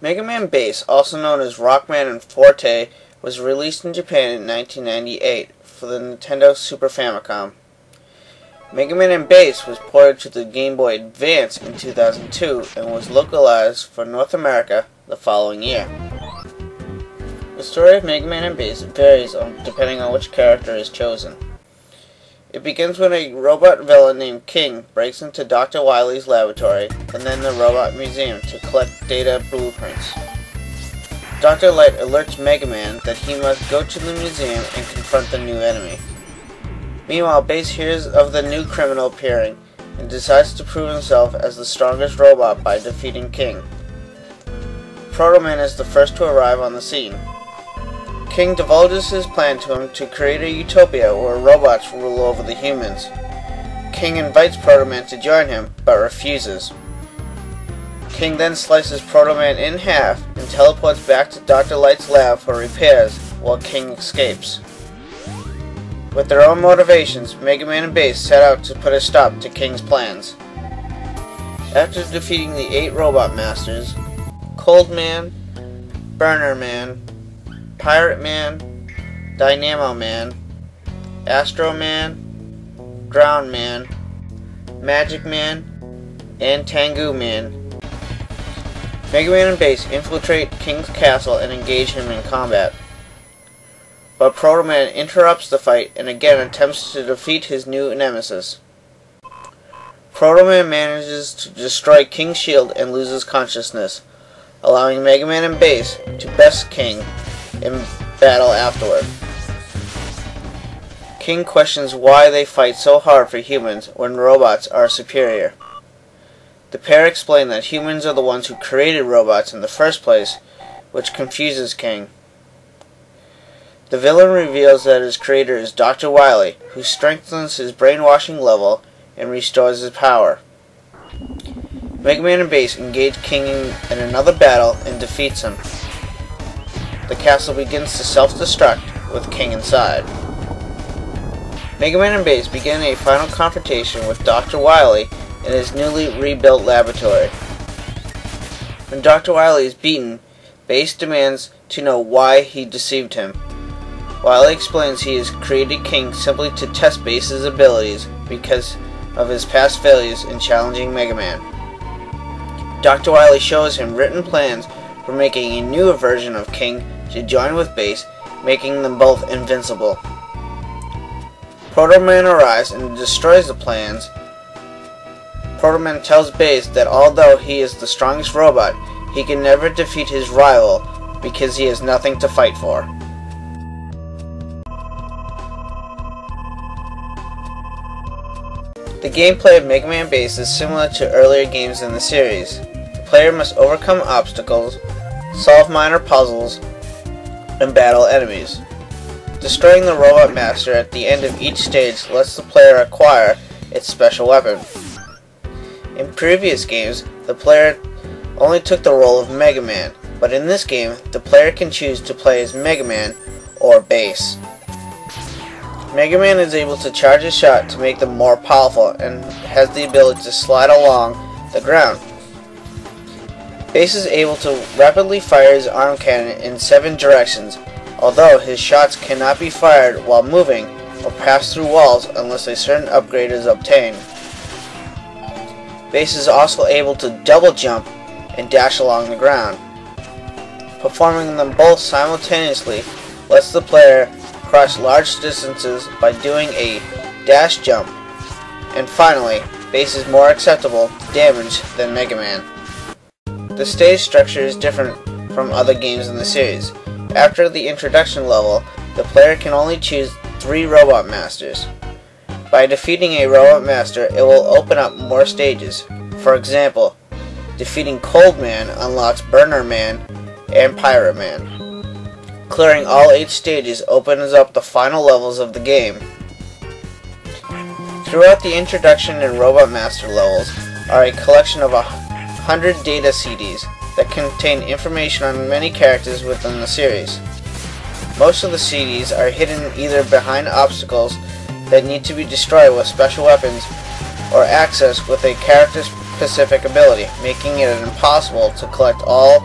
Megaman Bass, also known as Rockman and Forte, was released in Japan in 1998 for the Nintendo Super Famicom. Megaman and Bass was ported to the Game Boy Advance in 2002 and was localized for North America the following year. The story of Megaman and Bass varies depending on which character is chosen. It begins when a robot villain named King breaks into Dr. Wily's laboratory and then the robot museum to collect data blueprints. Dr. Light alerts Megaman that he must go to the museum and confront the new enemy. Meanwhile, Bass hears of the new criminal appearing and decides to prove himself as the strongest robot by defeating King. Proto Man is the first to arrive on the scene. King divulges his plan to him to create a utopia where robots rule over the humans. King invites Proto Man to join him, but refuses. King then slices Proto Man in half and teleports back to Dr. Light's lab for repairs, while King escapes. With their own motivations, Megaman and Bass set out to put a stop to King's plans. After defeating the 8 Robot Masters, Cold Man, Burner Man, Pirate Man, Dynamo Man, Astro Man, Ground Man, Magic Man, and Tengu Man, Megaman and Bass infiltrate King's castle and engage him in combat. But Proto Man interrupts the fight and again attempts to defeat his new nemesis. Proto Man manages to destroy King's shield and loses consciousness, allowing Megaman and Bass to best King in battle afterward. King questions why they fight so hard for humans when robots are superior. The pair explain that humans are the ones who created robots in the first place, which confuses King. The villain reveals that his creator is Dr. Wily, who strengthens his brainwashing level and restores his power. Megaman and Bass engage King in another battle and defeats him. The castle begins to self-destruct with King inside. Megaman and Bass begin a final confrontation with Dr. Wily in his newly rebuilt laboratory. When Dr. Wily is beaten, Bass demands to know why he deceived him. Wily explains he has created King simply to test Bass's abilities because of his past failures in challenging Megaman. Dr. Wily shows him written plans for making a newer version of King to join with Bass, making them both invincible. Proto Man arrives and destroys the plans. Proto Man tells Bass that although he is the strongest robot, he can never defeat his rival because he has nothing to fight for. The gameplay of Megaman Bass is similar to earlier games in the series. The player must overcome obstacles, solve minor puzzles, and battle enemies. Destroying the Robot Master at the end of each stage lets the player acquire its special weapon. In previous games, the player only took the role of Mega Man, but in this game, the player can choose to play as Mega Man or Bass. Mega Man is able to charge a shot to make them more powerful and has the ability to slide along the ground. Bass is able to rapidly fire his arm cannon in 7 directions, although his shots cannot be fired while moving or pass through walls unless a certain upgrade is obtained. Bass is also able to double jump and dash along the ground. Performing them both simultaneously lets the player cross large distances by doing a dash jump. And finally, Bass is more acceptable to damage than Mega Man. The stage structure is different from other games in the series. After the introduction level, the player can only choose 3 Robot Masters. By defeating a Robot Master, it will open up more stages. For example, defeating Cold Man unlocks Burner Man and Pirate Man. Clearing all 8 stages opens up the final levels of the game. Throughout the introduction and Robot Master levels are a collection of 100 data CDs that contain information on many characters within the series. Most of the CDs are hidden either behind obstacles that need to be destroyed with special weapons or accessed with a character-specific ability, making it impossible to collect all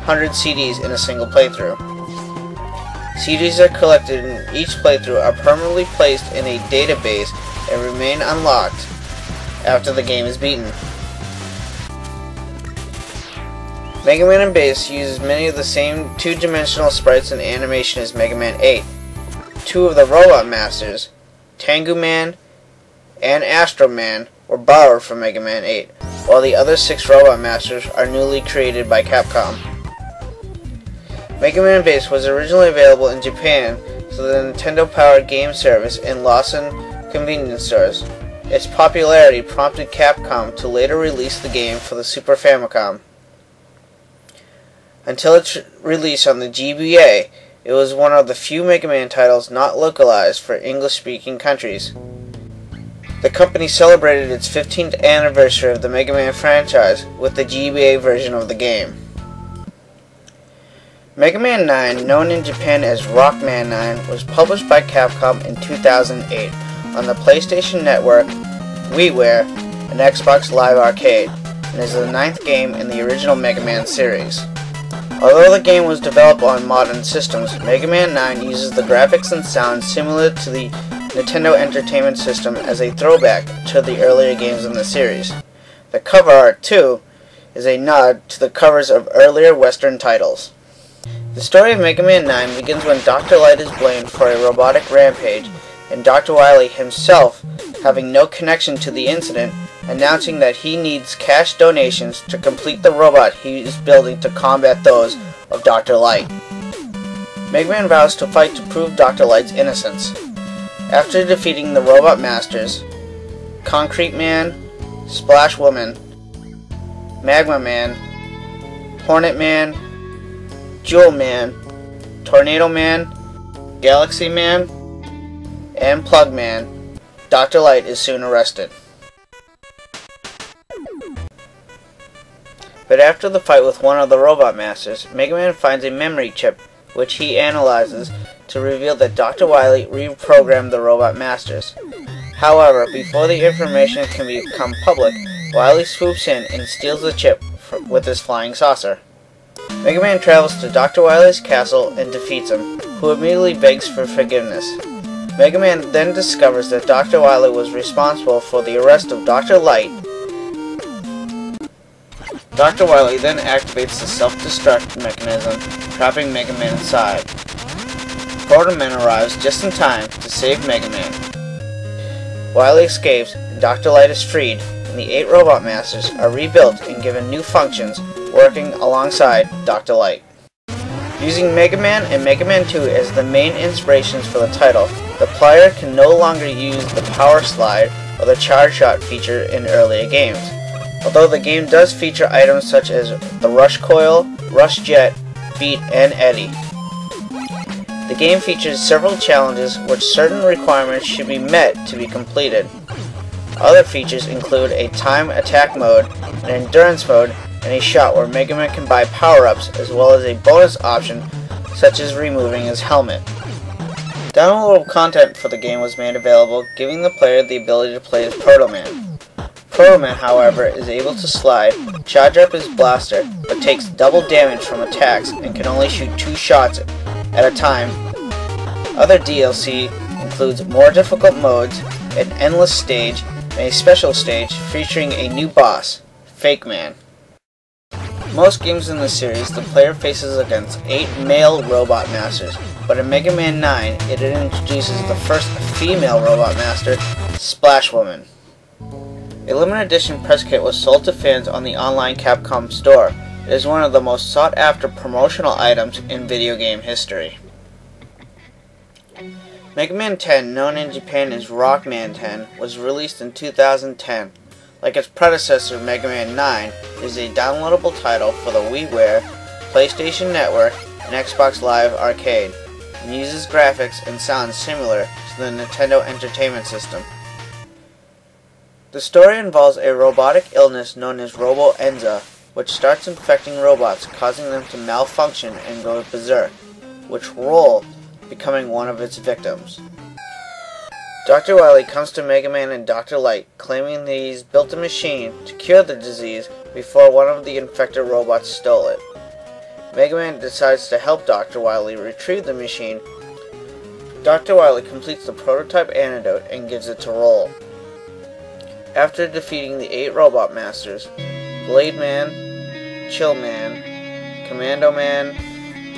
100 CDs in a single playthrough. CDs are collected in each playthrough are permanently placed in a database and remain unlocked after the game is beaten. Megaman and Bass uses many of the same two-dimensional sprites and animation as Mega Man 8. Two of the Robot Masters, Tengu Man and Astro Man, were borrowed from Mega Man 8, while the other 6 Robot Masters are newly created by Capcom. Mega Man and Bass was originally available in Japan through the Nintendo-powered game service in Lawson convenience stores. Its popularity prompted Capcom to later release the game for the Super Famicom. Until its release on the GBA, it was one of the few Mega Man titles not localized for English-speaking countries. The company celebrated its 15th anniversary of the Mega Man franchise with the GBA version of the game. Mega Man 9, known in Japan as Rockman 9, was published by Capcom in 2008 on the PlayStation Network, WiiWare, and Xbox Live Arcade, and is the 9th game in the original Mega Man series. Although the game was developed on modern systems, Mega Man 9 uses the graphics and sound similar to the Nintendo Entertainment System as a throwback to the earlier games in the series. The cover art, too, is a nod to the covers of earlier Western titles. The story of Mega Man 9 begins when Dr. Light is blamed for a robotic rampage, and Dr. Wily himself, having no connection to the incident, announcing that he needs cash donations to complete the robot he is building to combat those of Dr. Light. Mega Man vows to fight to prove Dr. Light's innocence. After defeating the Robot Masters, Concrete Man, Splash Woman, Magma Man, Hornet Man, Jewel Man, Tornado Man, Galaxy Man, and Plug Man, Dr. Light is soon arrested. But after the fight with one of the Robot Masters, Mega Man finds a memory chip, which he analyzes to reveal that Dr. Wily reprogrammed the Robot Masters. However, before the information can become public, Wily swoops in and steals the chip with his flying saucer. Mega Man travels to Dr. Wily's castle and defeats him, who immediately begs for forgiveness. Mega Man then discovers that Dr. Wily was responsible for the arrest of Dr. Light. Dr. Wily then activates the self-destruct mechanism, trapping Mega Man inside. Proto Man arrives just in time to save Mega Man. Wily escapes, and Dr. Light is freed, and the 8 Robot Masters are rebuilt and given new functions, working alongside Dr. Light. Using Mega Man and Mega Man 2 as the main inspirations for the title, the player can no longer use the Power Slide or the Charge Shot feature in earlier games, although the game does feature items such as the Rush Coil, Rush Jet, Beat, and Eddy. The game features several challenges which certain requirements should be met to be completed. Other features include a time attack mode, an endurance mode, and a shot where Mega Man can buy power-ups, as well as a bonus option such as removing his helmet. Downloadable content for the game was made available, giving the player the ability to play as Proto Man. Proto Man, however, is able to slide, charge up his blaster, but takes double damage from attacks and can only shoot 2 shots at a time. Other DLC includes more difficult modes, an endless stage, and a special stage featuring a new boss, Fake Man. Most games in the series, the player faces against 8 male Robot Masters, but in Mega Man 9, it introduces the first female Robot Master, Splash Woman. A limited edition press kit was sold to fans on the online Capcom store. It is one of the most sought after promotional items in video game history. Mega Man 10, known in Japan as Rockman 10, was released in 2010. Like its predecessor, Mega Man 9, it is a downloadable title for the WiiWare, PlayStation Network, and Xbox Live Arcade, and uses graphics and sound similar to the Nintendo Entertainment System. The story involves a robotic illness known as Robo-Enza, which starts infecting robots, causing them to malfunction and go berserk, which Roll becoming one of its victims. Dr. Wily comes to Mega Man and Dr. Light, claiming that he's built a machine to cure the disease before one of the infected robots stole it. Megaman decides to help Dr. Wily retrieve the machine. Dr. Wily completes the prototype antidote and gives it to Roll. After defeating the 8 Robot Masters, Blade Man, Chill Man, Commando Man,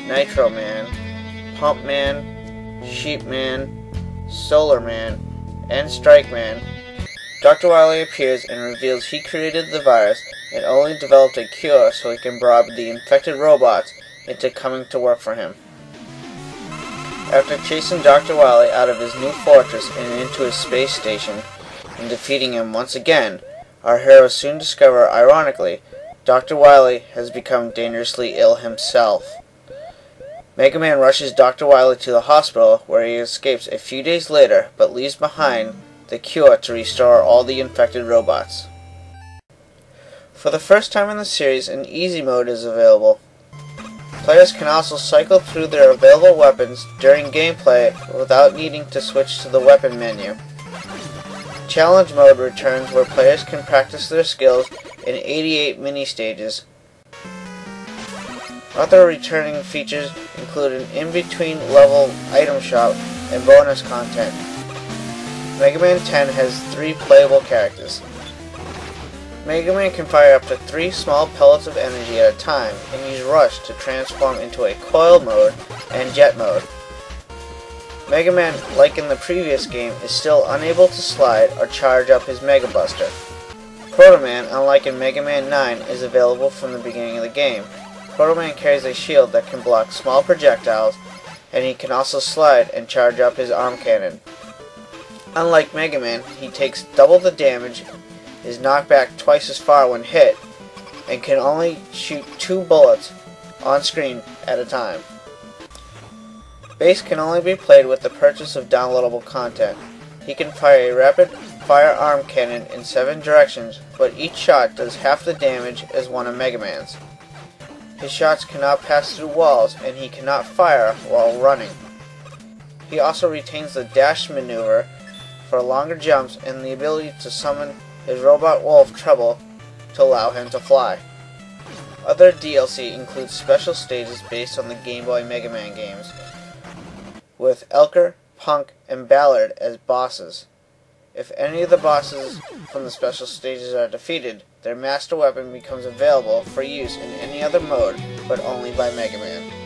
Nitro Man, Pump Man, Sheep Man, Solar Man, and Strike Man, Dr. Wily appears and reveals he created the virus and only developed a cure so he can bribe the infected robots into coming to work for him. After chasing Dr. Wily out of his new fortress and into his space station, and defeating him once again, our heroes soon discover, ironically, Dr. Wily has become dangerously ill himself. Megaman rushes Dr. Wily to the hospital, where he escapes a few days later, but leaves behind the cure to restore all the infected robots. For the first time in the series, an easy mode is available. Players can also cycle through their available weapons during gameplay without needing to switch to the weapon menu. Challenge mode returns where players can practice their skills in 88 mini-stages. Other returning features include an in-between level item shop and bonus content. Mega Man 10 has 3 playable characters. Mega Man can fire up to 3 small pellets of energy at a time and use Rush to transform into a coil mode and jet mode. Mega Man, like in the previous game, is still unable to slide or charge up his Mega Buster. Proto Man, unlike in Mega Man 9, is available from the beginning of the game. Proto Man carries a shield that can block small projectiles, and he can also slide and charge up his arm cannon. Unlike Mega Man, he takes double the damage, is knocked back twice as far when hit, and can only shoot 2 bullets on screen at a time. Base can only be played with the purchase of downloadable content. He can fire a rapid fire arm cannon in 7 directions, but each shot does half the damage as one of Mega Man's. His shots cannot pass through walls, and he cannot fire while running. He also retains the dash maneuver for longer jumps and the ability to summon his robot wolf Treble to allow him to fly. Other DLC includes special stages based on the Game Boy Mega Man games, with Elker, Punk, and Ballard as bosses. If any of the bosses from the special stages are defeated, their master weapon becomes available for use in any other mode, but only by Mega Man.